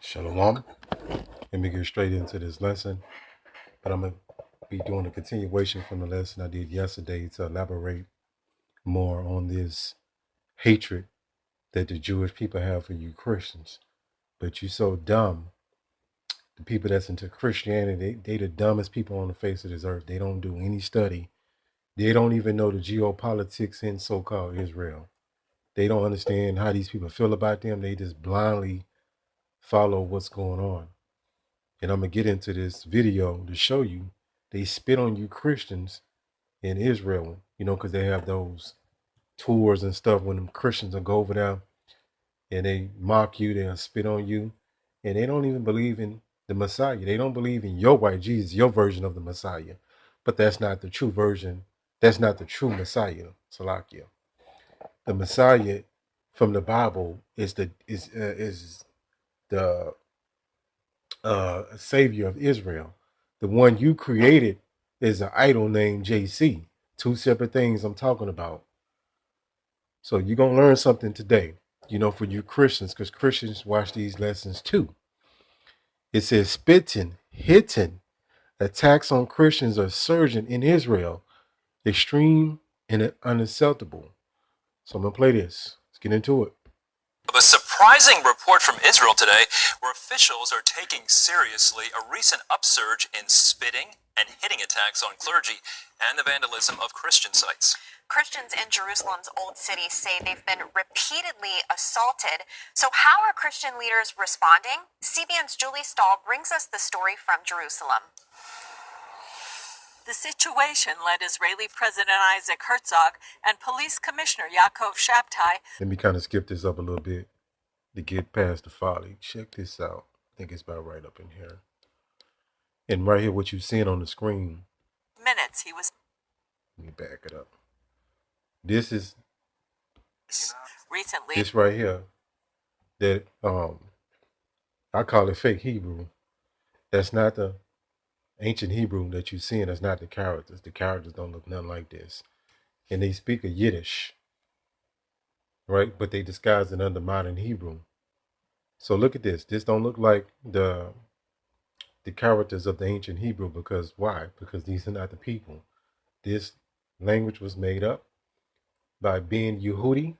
Shalom. Let me get straight into this lesson, but I'm going to be doing a continuation from the lesson I did yesterday to elaborate more on this hatred that the Jewish people have for you Christians. But you so dumb. The people that's into Christianity, they the dumbest people on the face of this earth. They don't do any study. They don't even know the geopolitics in so-called Israel. They don't understand how these people feel about them. They just blindly follow what's going on. And I'm going to get into this video to show you they spit on you Christians in Israel, because they have those tours and stuff when them Christians will go over there and they mock you, they'll spit on you, and they don't even believe in the Messiah. They don't believe in your white Jesus, your version of the Messiah. But that's not the true version. That's not the true Messiah, Salakia. The Messiah from the Bible is the savior of Israel. The one you created is an idol named JC. Two separate things I'm talking about. So you're going to learn something today, for you Christians, because Christians watch these lessons too. It says spitting, hitting, attacks on Christians are surging in Israel, extreme and unacceptable. So I'm going to play this. Let's get into it. A surprising report from Israel today where officials are taking seriously a recent upsurge in spitting and hitting attacks on clergy and the vandalism of Christian sites. Christians in Jerusalem's Old City say they've been repeatedly assaulted. So how are Christian leaders responding? CBN's Julie Stahl brings us the story from Jerusalem. The situation led Israeli President Isaac Herzog and Police Commissioner Yaakov Shabtai. Let me kind of skip this up a little bit to get past the folly. Check this out. I think it's about right up in here. And right here, what you're seeing on the screen. Minutes he was. Let me back it up. This is recently. This right here, that I call it fake Hebrew. That's not the ancient Hebrew that you're seeing. That's not the characters. The characters don't look nothing like this, and they speak a Yiddish, right? But they disguise it under modern Hebrew. So look at this. This don't look like the characters of the ancient Hebrew. Because why? Because these are not the people. This language was made up by Ben Yehudi,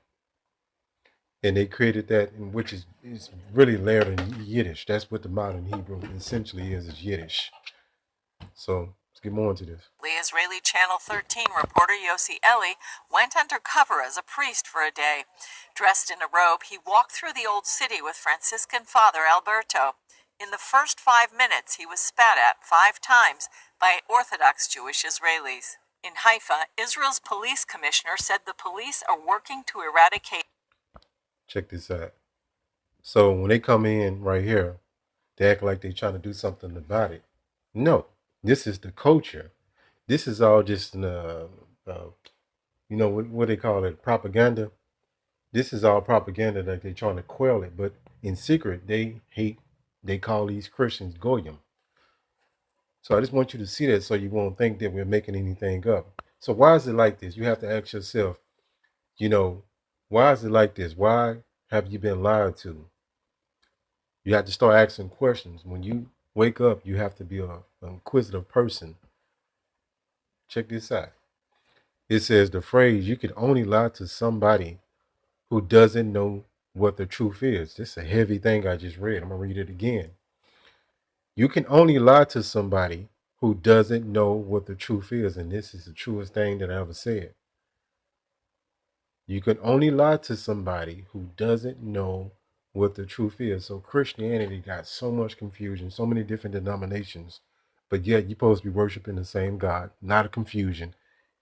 and they created that, which is really layered in Yiddish. That's what the modern Hebrew essentially is Yiddish. So let's get more into this. The Israeli Channel 13 reporter Yossi Eli went undercover as a priest for a day. Dressed in a robe, he walked through the Old City with Franciscan Father Alberto. In the first 5 minutes, he was spat at 5 times by Orthodox Jewish Israelis. In Haifa, Israel's police commissioner said the police are working to eradicate. Check this out. So when they come in right here, they act like they're trying to do something about it. No, this is the culture. This is all just, what they call it, propaganda. This is all propaganda that they're trying to quell it. But in secret, they call these Christians Goyim. So I just want you to see that so you won't think that we're making anything up. So why is it like this? You have to ask yourself, why is it like this? Why have you been lied to? You have to start asking questions. When you wake up, you have to be an inquisitive person. Check this out. It says the phrase, you can only lie to somebody who doesn't know what the truth is. This is a heavy thing I just read. I'm going to read it again. You can only lie to somebody who doesn't know what the truth is. And this is the truest thing that I ever said. You can only lie to somebody who doesn't know what the truth is. So Christianity got so much confusion, so many different denominations, but yet you're supposed to be worshiping the same God, not a confusion.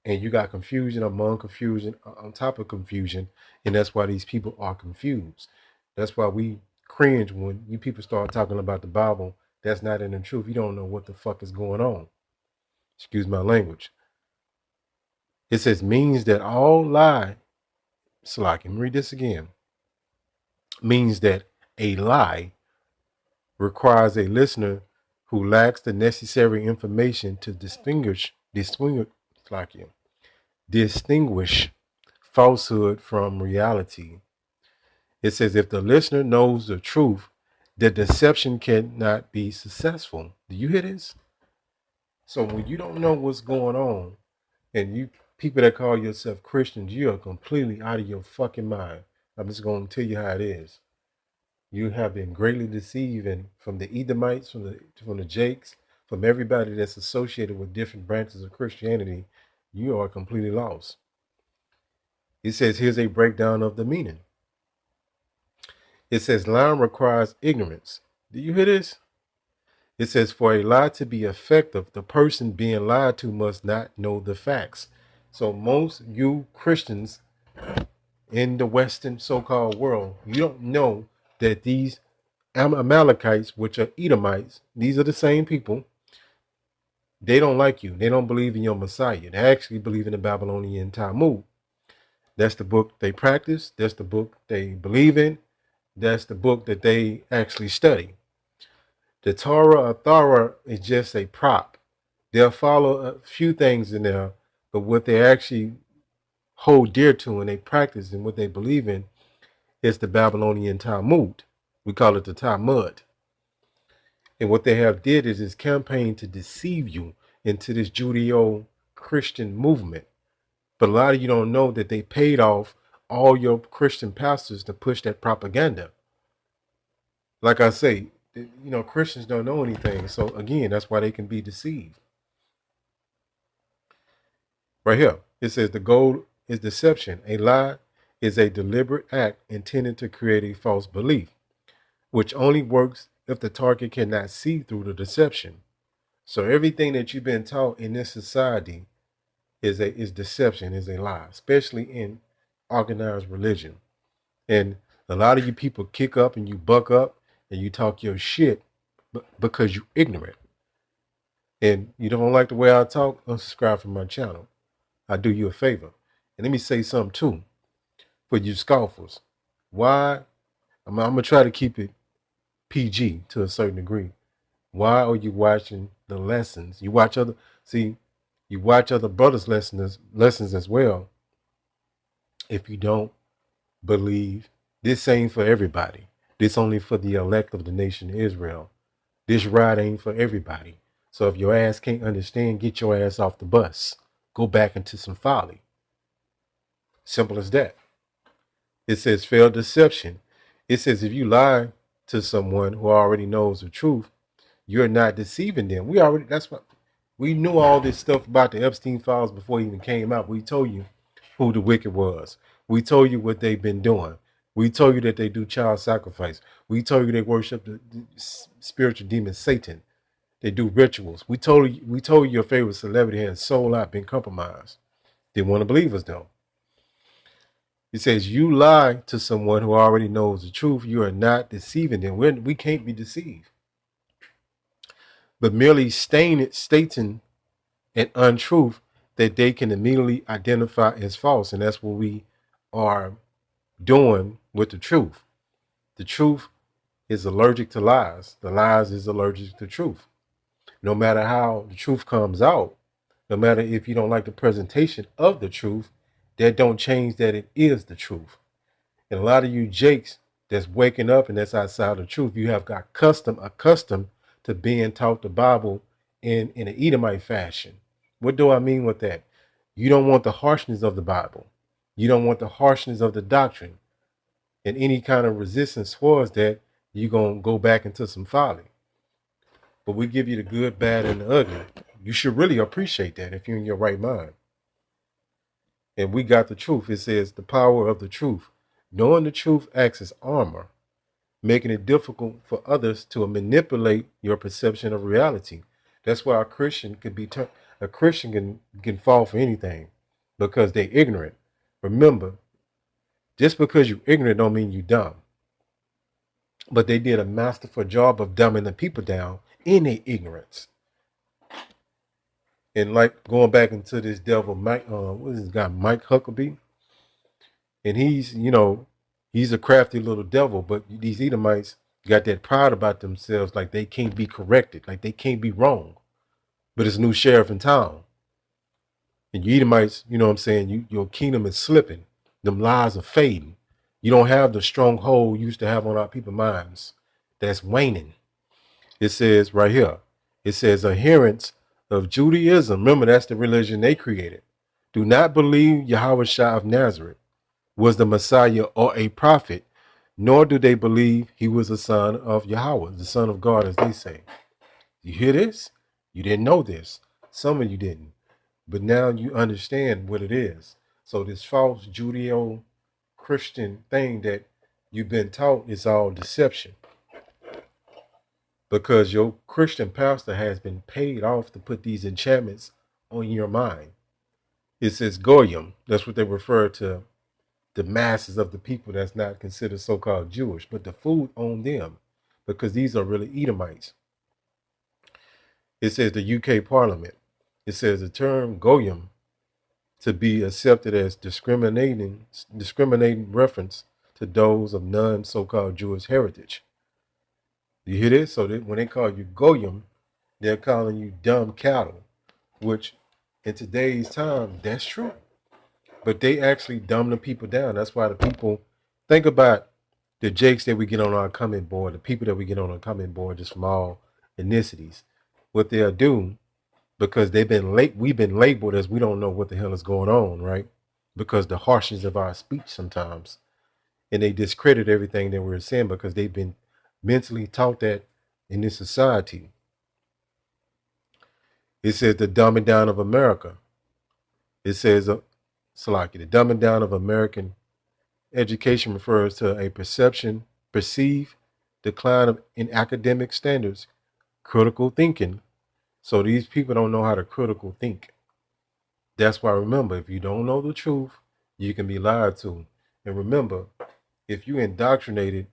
And you got confusion among confusion on top of confusion. And that's why these people are confused. That's why we cringe when you people start talking about the Bible. That's not in the truth. You don't know what the fuck is going on. Excuse my language. It says means that all lie. Slack, let me read this again. Means that a lie requires a listener who lacks the necessary information to distinguish falsehood from reality. It says if the listener knows the truth The deception cannot be successful. Do you hear this? So when you don't know what's going on, and you people that call yourself Christians, you are completely out of your fucking mind. I'm just going to tell you how it is. You have been greatly deceived, and from the Edomites, from the Jakes, from everybody that's associated with different branches of Christianity, you are completely lost. It says, here's a breakdown of the meaning. It says, lying requires ignorance. Do you hear this? It says, for a lie to be effective, the person being lied to must not know the facts. So most you Christians in the Western so-called world, you don't know that these Amalekites, which are Edomites, these are the same people. They don't like you. They don't believe in your Messiah. They actually believe in the Babylonian Talmud. That's the book they practice. That's the book they believe in. That's the book that they actually study. The Torah or Thara is just a prop. They'll follow a few things in there, but what they actually hold dear to and they practice and what they believe in is the Babylonian Talmud. We call it the Talmud. And what they have did is this campaign to deceive you into this Judeo-Christian movement. But a lot of you don't know that they paid off all your Christian pastors to push that propaganda. Like I say, Christians don't know anything. So again, that's why they can be deceived. Right here, it says the goal is deception. A lie is a deliberate act intended to create a false belief, which only works if the target cannot see through the deception. So everything that you've been taught in this society is deception, is a lie, especially in organized religion. And a lot of you people kick up and you buck up and you talk your shit because you're ignorant. And you don't like the way I talk, unsubscribe from my channel. I do you a favor. And let me say something too, for you scoffers. Why? I'm going to try to keep it PG to a certain degree. Why are you watching the lessons? You watch other brothers' lessons as well. If you don't believe, this ain't for everybody. This only for the elect of the nation of Israel. This ride ain't for everybody. So if your ass can't understand, get your ass off the bus. Go back into some folly. Simple as that. It says failed deception. It says if you lie to someone who already knows the truth, you're not deceiving them. We knew all this stuff about the Epstein files before it even came out. We told you who the wicked was. We told you what they've been doing. We told you that they do child sacrifice. We told you they worship the spiritual demon Satan. They do rituals. We told you your favorite celebrity had soul out, been compromised. Didn't want to believe us though. It says you lie to someone who already knows the truth. You are not deceiving them. We can't be deceived. But merely stating an untruth that they can immediately identify as false. And that's what we are doing with the truth. The truth is allergic to lies. The lies is allergic to truth. No matter how the truth comes out, no matter if you don't like the presentation of the truth, that don't change that it is the truth. And a lot of you jakes that's waking up and that's outside the truth, you have got accustomed to being taught the Bible in an Edomite fashion. What do I mean with that? You don't want the harshness of the Bible. You don't want the harshness of the doctrine. And any kind of resistance towards that, you're going to go back into some folly. But we give you the good, bad, and the ugly. You should really appreciate that if you're in your right mind. And we got the truth. It says the power of the truth. Knowing the truth acts as armor, making it difficult for others to manipulate your perception of reality. That's why a Christian can fall for anything because they're ignorant. Remember, just because you're ignorant don't mean you're dumb. But they did a masterful job of dumbing the people down in their ignorance. And like going back into this devil, Mike Huckabee? And he's a crafty little devil, but these Edomites got that pride about themselves, like they can't be corrected, like they can't be wrong. But it's a new sheriff in town. And you Edomites, you know what I'm saying, your kingdom is slipping. Them lies are fading. You don't have the stronghold you used to have on our people's minds. that's waning. It says right here, it says adherents of Judaism, remember that's the religion they created, do not believe Yahushua of Nazareth was the Messiah or a prophet, nor do they believe he was the son of Yahweh, the son of God, as they say. You hear this? You didn't know this. Some of you didn't. But now you understand what it is. So this false Judeo-Christian thing that you've been taught is all deception. Because your Christian pastor has been paid off to put these enchantments on your mind. It says Goyim. That's what they refer to the masses of the people that's not considered so-called Jewish. But the food on them, because these are really Edomites. It says the UK Parliament. It says the term Goyim to be accepted as discriminating reference to those of non-so-called Jewish heritage. You hear this? So when they call you Goyim, they're calling you dumb cattle, which in today's time, that's true. But they actually dumb the people down. That's why the people, think about the jakes that we get on our comment board, the people that we get on our comment board just from all ethnicities. What they'll do, because we've been labeled as we don't know what the hell is going on, right? Because the harshness of our speech sometimes. And they discredit everything that we're saying because they've been mentally taught that in this society. It says the dumbing down of America. It says, the dumbing down of American education refers to a perceived decline in academic standards, critical thinking. So these people don't know how to critical think. That's why, remember, if you don't know the truth, you can be lied to. And remember, if you indoctrinated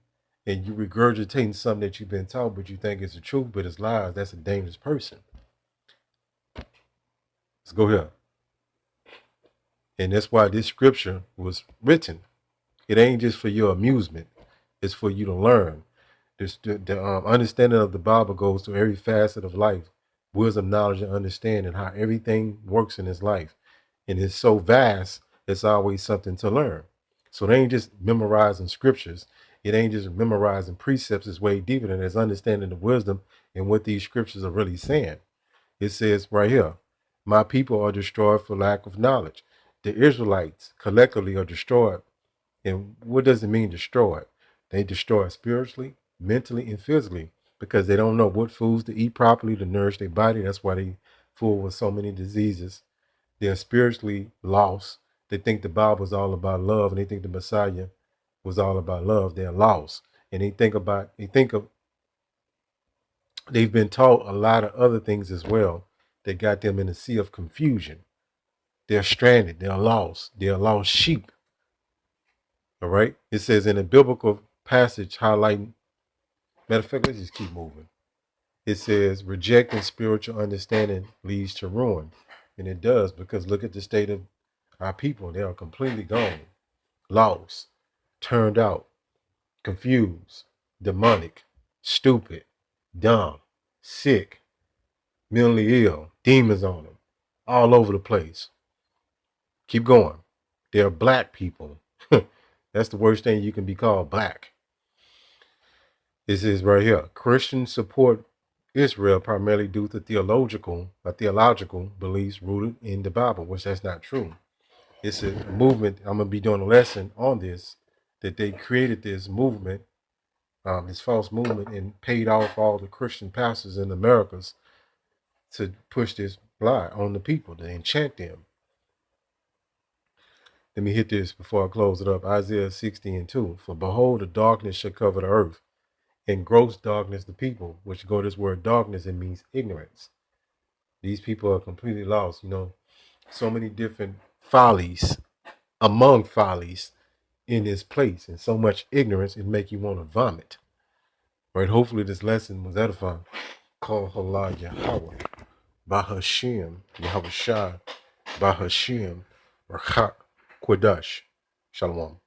and you regurgitating something that you've been taught, but you think it's the truth, but it's lies, that's a dangerous person. Let's go here. And that's why this scripture was written. It ain't just for your amusement. It's for you to learn. The understanding of the Bible goes to every facet of life. Wisdom, knowledge, and understanding how everything works in his life. And it's so vast, it's always something to learn. So it ain't just memorizing scriptures. It ain't just memorizing precepts. It's way deeper than that. It's understanding the wisdom and what these scriptures are really saying. It says right here, my people are destroyed for lack of knowledge. The Israelites collectively are destroyed. And what does it mean destroyed? They destroy spiritually, mentally, and physically because they don't know what foods to eat properly to nourish their body. That's why they full with so many diseases. They're spiritually lost. They think the Bible is all about love, and they think the Messiah was all about love. They're lost. And they've been taught a lot of other things as well that got them in a sea of confusion. They're stranded. They're lost. They're lost sheep. All right. It says in a biblical passage highlighting, matter of fact, let's just keep moving. It says rejecting spiritual understanding leads to ruin. And it does, because look at the state of our people. They are completely gone, lost, turned out, confused, demonic, stupid, dumb, sick, mentally ill, demons on them, all over the place. Keep going. They're black people. That's the worst thing you can be called, black. This is right here. Christians support Israel primarily due to theological beliefs rooted in the Bible, which that's not true. It's a movement. I'm going to be doing a lesson on this, that they created this movement, this false movement, and paid off all the Christian pastors in the Americas to push this lie on the people, to enchant them. Let me hit this before I close it up. Isaiah 60:2. For behold, the darkness shall cover the earth, and gross darkness the people, which go this word darkness, it means ignorance. These people are completely lost. So many different follies among follies in this place, and so much ignorance, it make you want to vomit. Right? Hopefully this lesson was edifying. Call Allah Yahweh, Bahashim, Yahweh Shah, Bahashim, Rakhat, Quadash. Shalom.